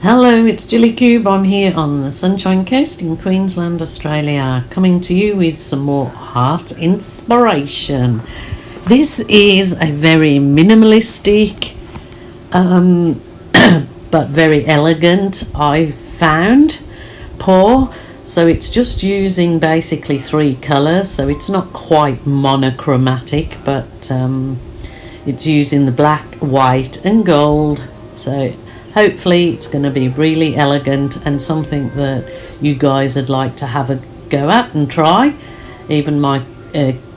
Hello, it's Jilly Cube. I'm here on the Sunshine Coast in Queensland, Australia, coming to you with some more art inspiration. This is a very minimalistic, but very elegant, I found, pour. So it's just using basically three colours, so it's not quite monochromatic, but it's using the black, white and gold. So hopefully it's going to be really elegant and something that you guys would like to have a go at and try. Even my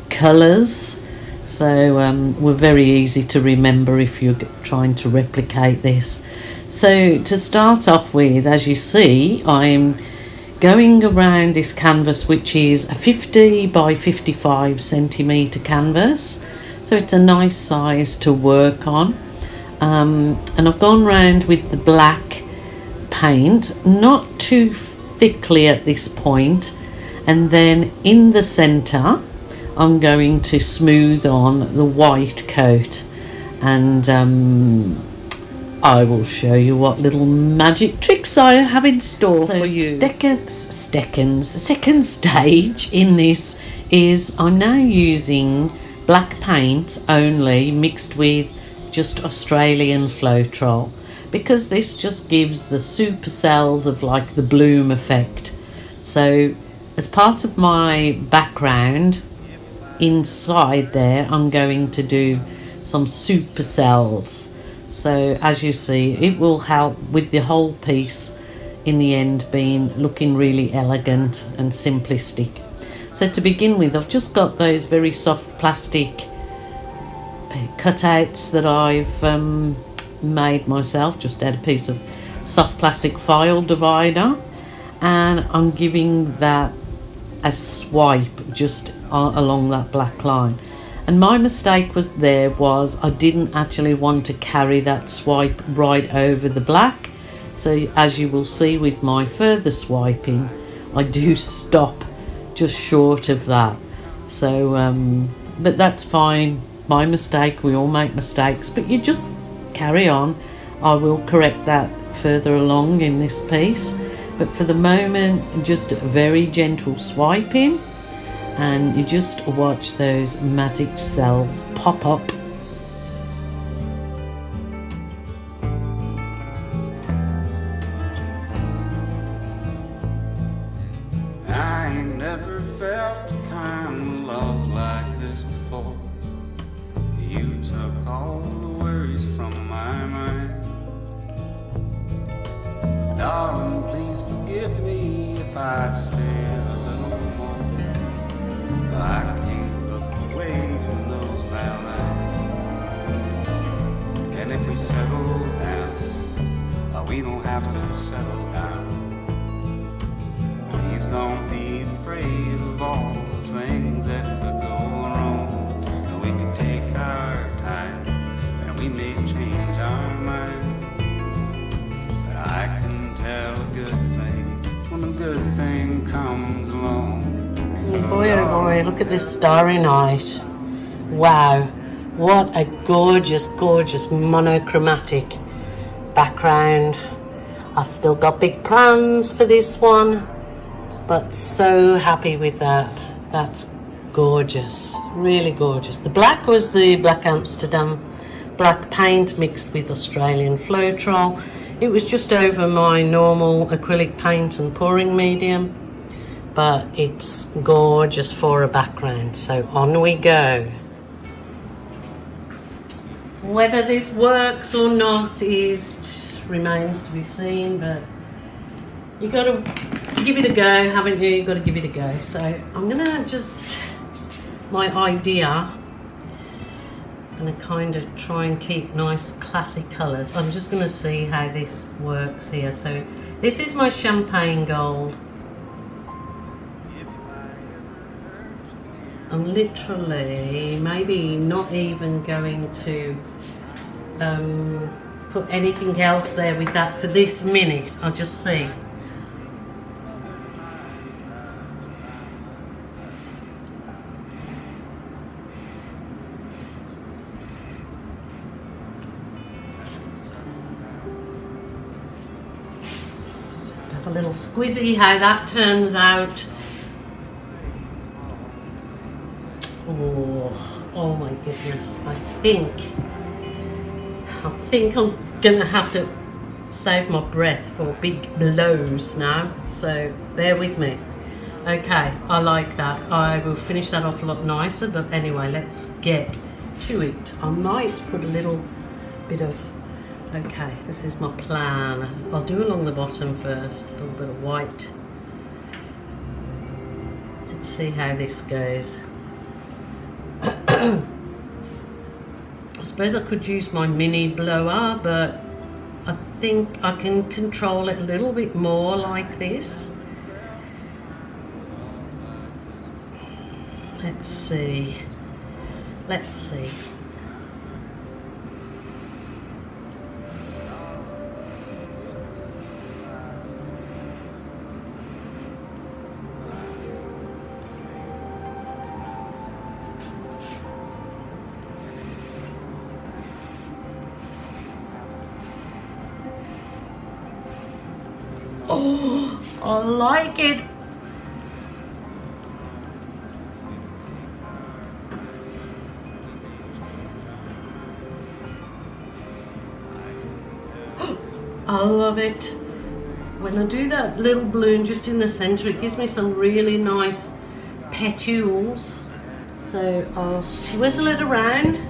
colours, so were very easy to remember if you're trying to replicate this. So to start off with, as you see, I'm going around this canvas, which is a 50 by 55 centimetre canvas, so it's a nice size to work on. And I've gone round with the black paint, not too thickly at this point, and then in the centre I'm going to smooth on the white coat, and I will show you what little magic tricks I have in store for you. Second stage in this is I'm now using black paint only, mixed with just Australian Floetrol, because this just gives the supercells of like the bloom effect. So as part of my background inside there, I'm going to do some supercells. So as you see, it will help with the whole piece in the end being looking really elegant and simplistic. So to begin with, I've just got those very soft plastic cutouts that I've made myself, just add a piece of soft plastic file divider, and I'm giving that a swipe just along that black line. And my mistake was I didn't actually want to carry that swipe right over the black, so as you will see with my further swiping, I do stop just short of that. So but that's fine, my mistake, we all make mistakes, but you just carry on. I will correct that further along in this piece, but for the moment just very gentle swiping, and you just watch those magic cells pop up. I ain't never felt the kind of love like this before. You took all the worries from my mind. Darling, please forgive me if I stay a little more. I can't look away from those brown eyes. And if we settle down, we don't have to settle down. Please don't be afraid of all the things that could go wrong. And we can take our time, and we may change our mind. But I can tell a good thing when a good thing comes along. Boy oh boy, look at this starry night. Wow, what a gorgeous, gorgeous monochromatic background. I've still got big plans for this one, but so happy with that. That's gorgeous, really gorgeous. The black was the Black Amsterdam black paint mixed with Australian Floetrol. It was just over my normal acrylic paint and pouring medium, but it's gorgeous for a background. So on we go. Whether this works or not remains to be seen, but you got to give it a go, haven't you? You've got to give it a go. So I'm gonna my idea, I'm gonna kind of try and keep nice classy colors. I'm just gonna see how this works here. So this is my champagne gold. I'm literally maybe not even going to put anything else there with that for this minute. I'll just see. have a little squizzy how that turns out. Oh my goodness, I think I'm gonna have to save my breath for big blows now, so bear with me. Okay, I like that. I will finish that off a lot nicer, but anyway, let's get to it. I might put a little bit of, okay, this is my plan. I'll do along the bottom first, a little bit of white. Let's see how this goes. I suppose I could use my mini blower, but I think I can control it a little bit more like this. Let's see. Let's see. Oh, I like it. I love it. When I do that little balloon just in the center, it gives me some really nice petioles. So I'll swizzle it around.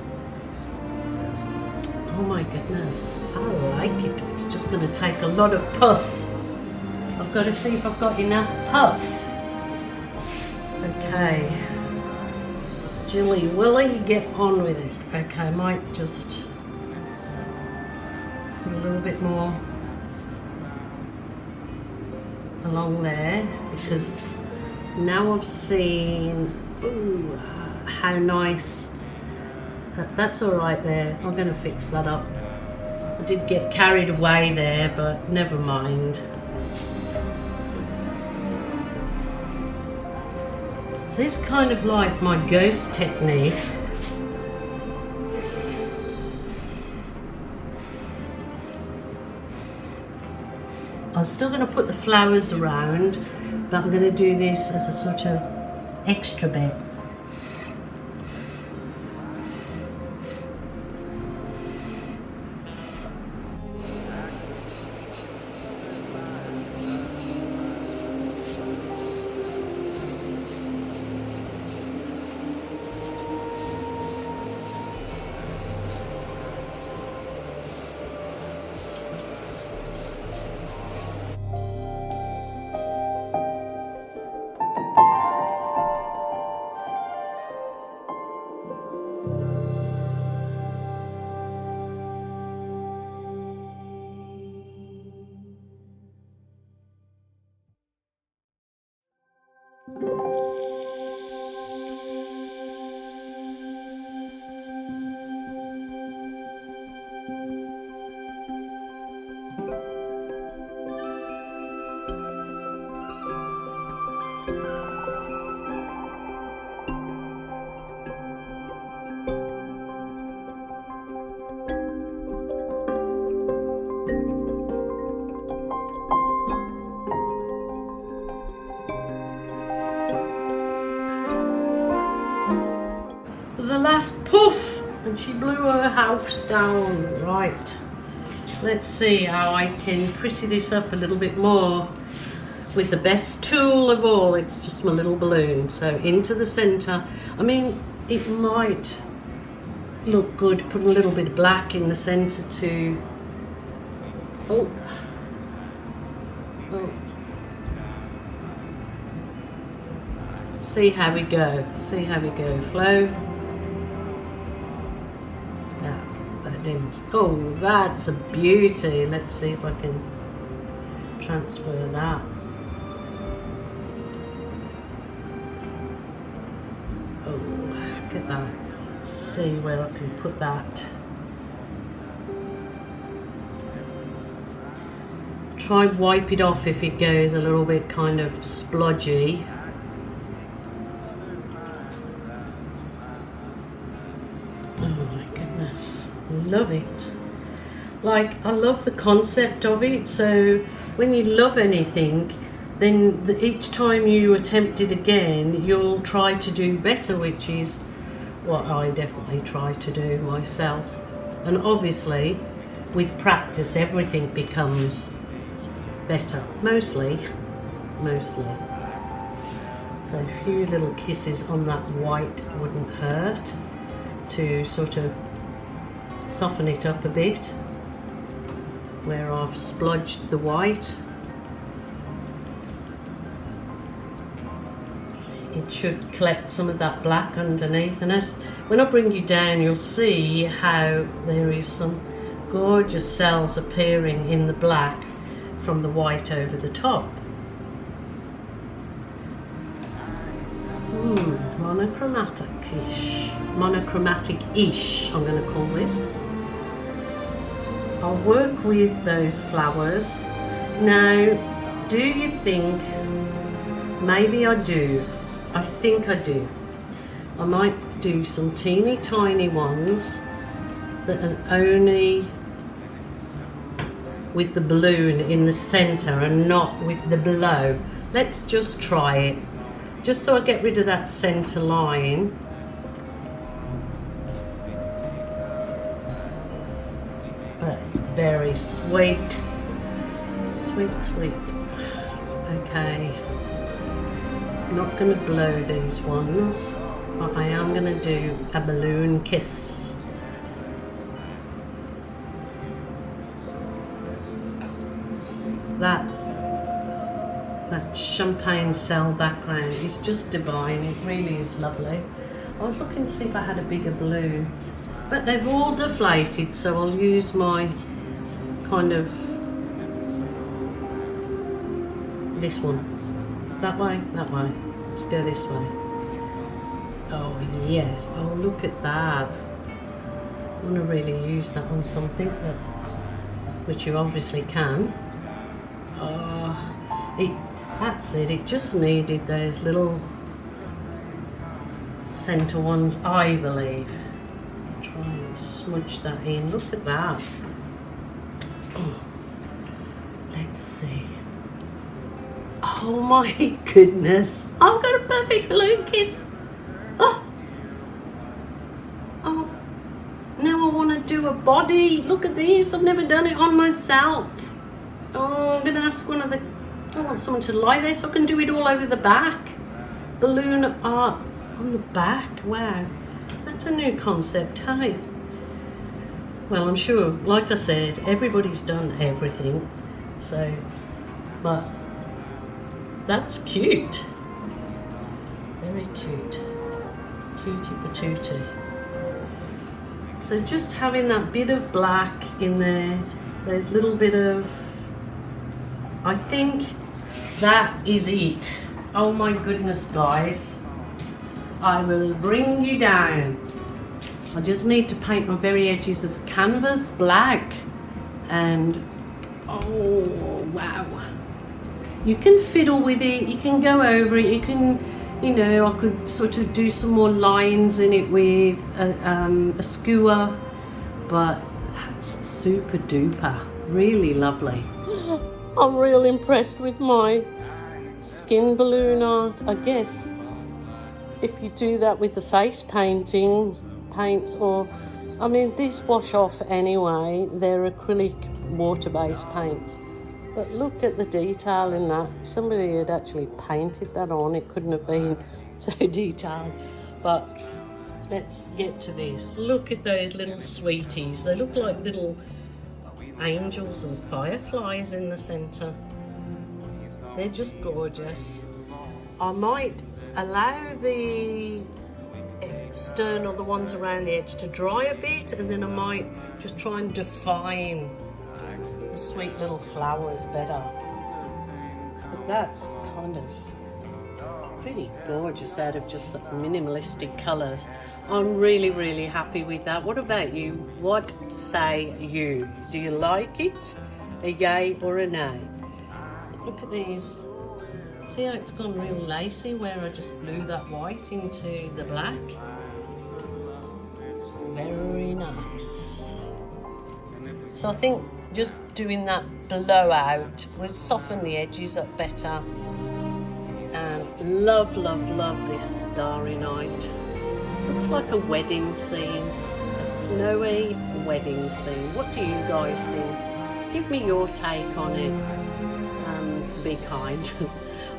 Oh my goodness, I like it. It's just going to take a lot of puff. I've got to see if I've got enough puff. Okay. Jilly Willy, get on with it. Okay, I might just put a little bit more along there, because now I've seen, ooh, how nice. That's all right there. I'm going to fix that up. I did get carried away there, but never mind. So this is kind of like my ghost technique. I'm still going to put the flowers around, but I'm going to do this as a sort of extra bit. The last puff, and she blew her house down. Right, let's see how I can pretty this up a little bit more with the best tool of all. It's just my little balloon. So into the center. I mean, it might look good putting a little bit of black in the center too. Oh, see how we go. See how we go. Flow. Didn't. Oh, that's a beauty. Let's see if I can transfer that. Oh, look at that. Let's see where I can put that. Try wipe it off if it goes a little bit kind of splodgy. Love it. Like, I love the concept of it. So when you love anything, then each time you attempt it again, you'll try to do better, which is what I definitely try to do myself. And obviously, with practice, everything becomes better. Mostly. So a few little kisses on that white wouldn't hurt to sort of soften it up a bit where I've splodged the white. It should collect some of that black underneath, and as when I bring you down, you'll see how there is some gorgeous cells appearing in the black from the white over the top. Monochromatic-ish, I'm going to call this. I'll work with those flowers. Now, do you think, maybe I do, I think I do. I might do some teeny tiny ones that are only with the balloon in the center and not with the below. Let's just try it, just so I get rid of that center line. That's very sweet. Sweet. Okay. I'm not going to blow these ones, but I am going to do a balloon kiss. That champagne cell background is just divine. It really is lovely. I was looking to see if I had a bigger balloon, but they've all deflated, so I'll use my kind of this one. That way. Let's go this way. Oh yes, oh look at that. I want to really use that on something, which you obviously can. That's it, it just needed those little centre ones, I believe. Try and smudge that in, look at that. Oh, let's see. Oh my goodness, I've got a perfect balloon kiss. Oh, now I want to do a body. Look at this, I've never done it on myself. Oh, I'm going to ask one of the, I want someone to lie there so I can do it all over the back. Balloon art on the back, wow. That's a new concept, hey? Well, I'm sure, like I said, everybody's done everything. So, but that's cute. Very cute. Cutie patootie. So just having that bit of black in there, there's a little bit of, I think that is it. Oh my goodness, guys. I will bring you down. I just need to paint my very edges of canvas black. And, oh, wow. You can fiddle with it, you can go over it, you can, you know, I could sort of do some more lines in it with a skewer, but that's super duper, really lovely. I'm real impressed with my skin balloon art. I guess if you do that with the face paints, or, I mean, these wash off anyway, they're acrylic water-based paints. But look at the detail in that. If somebody had actually painted that on, it couldn't have been so detailed. But let's get to this. Look at those little sweeties. They look like little angels and fireflies in the centre. They're just gorgeous. I might allow the external, the ones around the edge, to dry a bit, and then I might just try and define the sweet little flowers better. But that's kind of pretty gorgeous out of just the minimalistic colours. I'm really, really happy with that. What about you? What say you? Do you like it? A yay or a nay? Look at these. See how it's gone real lacy where I just blew that white into the black? It's very nice. So I think just doing that blowout will soften the edges up better. And love, love, love this Starry Night. Looks like a wedding scene, a snowy wedding scene. What do you guys think? Give me your take on it. Be kind.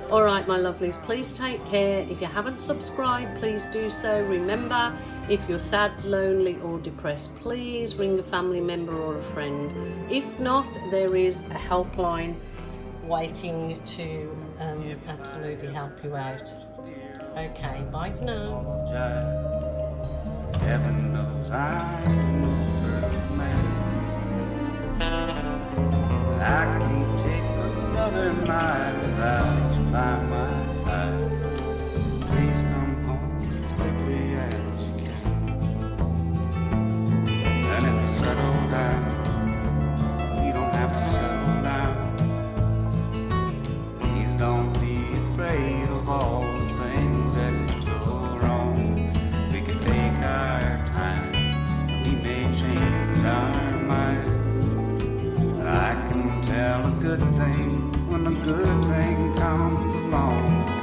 Alright my lovelies, please take care. If you haven't subscribed, please do so. Remember, if you're sad, lonely or depressed, please ring a family member or a friend. If not, there is a helpline waiting to absolutely help you out. Okay, bye for now. Heaven knows I'm no perfect man. I can't take another night without you by my side. Please come home as quickly as you can. And if we settle down, we don't have to settle down. Please don't be afraid of all the things that could go wrong. We could take our time, we may change our mind. But I can tell a good thing when a good thing comes along.